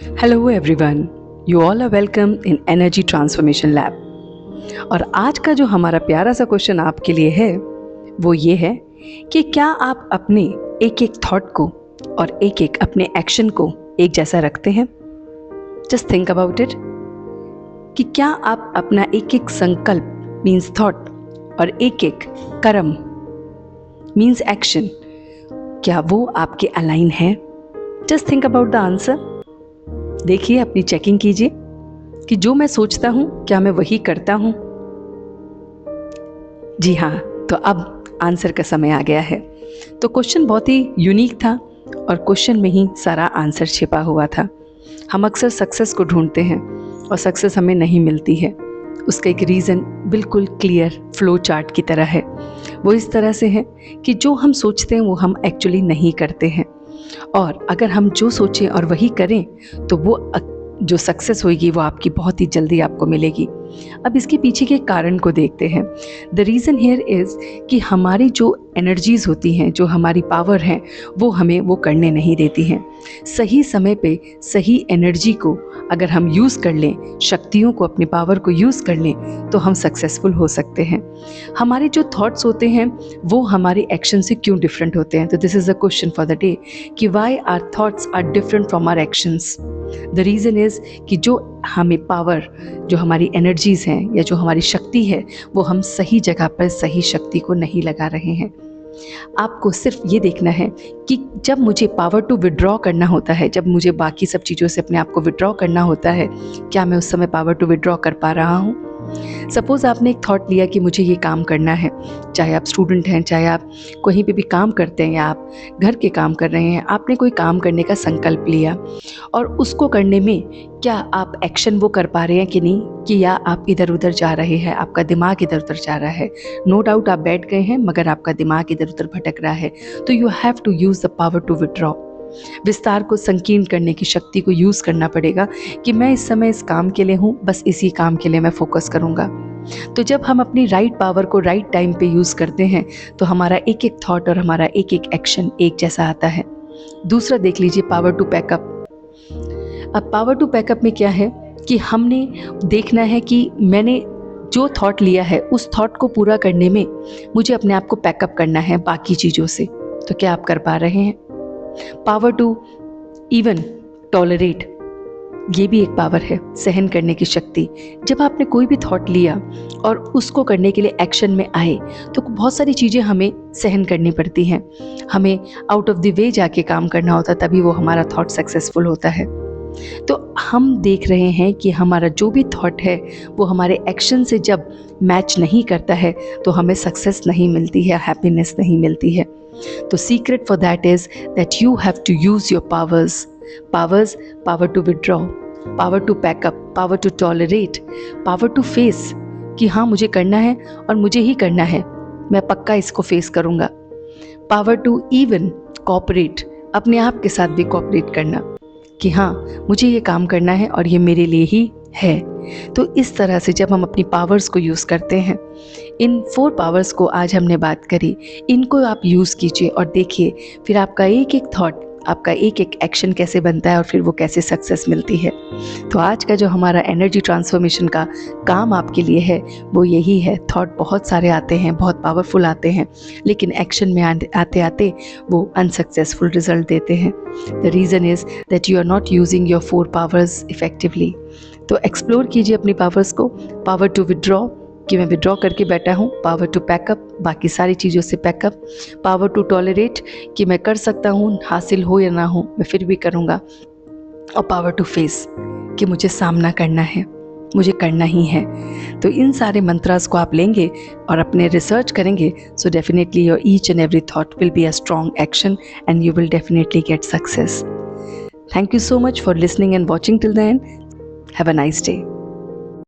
Hello everyone, you all are welcome in energy transformation lab. और आज का जो हमारा प्यारा सा क्वेश्चन आपके लिए है वो ये है कि क्या आप अपने एक एक थॉट को और एक एक अपने एक्शन को एक जैसा रखते हैं? जस्ट थिंक अबाउट इट कि क्या आप अपना एक एक संकल्प मीन्स थॉट और एक एक कर्म मीन्स एक्शन, क्या वो आपके अलाइन है? Just think about the answer. देखिए, अपनी चेकिंग कीजिए कि जो मैं सोचता हूं क्या मैं वही करता हूं। जी हाँ, तो अब आंसर का समय आ गया है। तो क्वेश्चन बहुत ही यूनिक था और क्वेश्चन में ही सारा आंसर छिपा हुआ था। हम अक्सर सक्सेस को ढूंढते हैं और सक्सेस हमें नहीं मिलती है। उसका एक रीज़न बिल्कुल क्लियर फ्लो चार्ट की तरह है। वो इस तरह से है कि जो हम सोचते हैं वो हम एक्चुअली नहीं करते हैं, और अगर हम जो सोचें और वही करें तो वो जो सक्सेस होगी वो आपकी बहुत ही जल्दी आपको मिलेगी। अब इसके पीछे के कारण को देखते हैं। द रीज़न हियर इज़ कि हमारी जो एनर्जीज़ होती हैं, जो हमारी पावर हैं, वो हमें वो करने नहीं देती हैं। सही समय पे सही एनर्जी को अगर हम यूज़ कर लें, शक्तियों को, अपनी पावर को यूज़ कर लें, तो हम सक्सेसफुल हो सकते हैं। हमारे जो थॉट्स होते हैं वो हमारे एक्शन से क्यों डिफरेंट होते हैं? तो this is the question for the day कि why are thoughts are different from our actions. The reason is कि जो हमें पावर, जो हमारी एनर्जीज़ हैं या जो हमारी शक्ति है, वो हम सही जगह पर सही शक्ति को नहीं लगा रहे हैं। आपको सिर्फ ये देखना है कि जब मुझे पावर टू विड्रॉ करना होता है, जब मुझे बाकी सब चीज़ों से अपने आप को विड्रॉ करना होता है, क्या मैं उस समय पावर टू विड्रॉ कर पा रहा हूँ? सपोज़ आपने एक थॉट लिया कि मुझे ये काम करना है, चाहे आप स्टूडेंट हैं, चाहे आप कहीं पे भी काम करते हैं या आप घर के काम कर रहे हैं, आपने कोई काम करने का संकल्प लिया और उसको करने में क्या आप एक्शन वो कर पा रहे हैं कि नहीं, कि या आप इधर उधर जा रहे हैं, आपका दिमाग इधर उधर जा रहा है। नो डाउट आप बैठ गए हैं मगर आपका दिमाग इधर उधर भटक रहा है। तो you have to use the power to withdraw. विस्तार को संकीर्ण करने की शक्ति को यूज़ करना पड़ेगा कि मैं इस समय इस काम के लिए हूँ, बस इसी काम के लिए मैं फोकस करूँगा। तो जब हम अपनी राइट पावर को राइट टाइम पे यूज़ करते हैं तो हमारा एक एक थॉट और हमारा एक एक एक्शन एक जैसा आता है। दूसरा देख लीजिए, पावर टू पैकअप। अब पावर टू पैकअप में क्या है कि हमने देखना है कि मैंने जो थॉट लिया है उस थॉट को पूरा करने में मुझे अपने आप को पैकअप करना है बाकी चीज़ों से। तो क्या आप कर पा रहे हैं? पावर टू इवन टॉलरेट, ये भी एक पावर है, सहन करने की शक्ति। जब आपने कोई भी थॉट लिया और उसको करने के लिए एक्शन में आए तो बहुत सारी चीज़ें हमें सहन करनी पड़ती हैं। हमें आउट ऑफ द वे जाके काम करना होता, तभी वो हमारा थॉट सक्सेसफुल होता है। तो हम देख रहे हैं कि हमारा जो भी थॉट है वो हमारे एक्शन से जब मैच नहीं करता है तो हमें सक्सेस नहीं मिलती है, हैप्पीनेस नहीं मिलती है। तो secret for that is that you have to use your powers. Power to withdraw, power to pack up, power to tolerate, power to face कि हाँ मुझे करना है और मुझे ही करना है, मैं पक्का इसको फेस करूँगा। पावर टू इवन कोऑपरेट, अपने आप के साथ भी कोऑपरेट करना कि हाँ मुझे ये काम करना है और ये मेरे लिए ही है। तो इस तरह से जब हम अपनी पावर्स को यूज़ करते हैं, इन 4 पावर्स को आज हमने बात करी, इनको आप यूज़ कीजिए और देखिए फिर आपका एक एक थॉट, आपका एक एक एक्शन कैसे बनता है और फिर वो कैसे सक्सेस मिलती है। तो आज का जो हमारा एनर्जी ट्रांसफॉर्मेशन का काम आपके लिए है वो यही है। थॉट बहुत सारे आते हैं, बहुत पावरफुल आते हैं, लेकिन एक्शन में आते आते वो अनसक्सेसफुल रिजल्ट देते हैं। The reason is that you are not using your 4 powers effectively. तो एक्सप्लोर कीजिए अपनी पावर्स को। पावर टू विड्रॉ कि मैं विड्रॉ करके बैठा हूँ, पावर टू पैकअप, बाकी सारी चीज़ों से पैकअप, पावर टू टॉलरेट कि मैं कर सकता हूँ, हासिल हो या ना हो मैं फिर भी करूँगा, और पावर टू फेस कि मुझे सामना करना है, मुझे करना ही है। तो इन सारे मंत्रास को आप लेंगे और अपने रिसर्च करेंगे, so definitely your each and every thought will be a strong action and you will definitely get success. Thank you so much for listening and watching till the end. Have a nice day.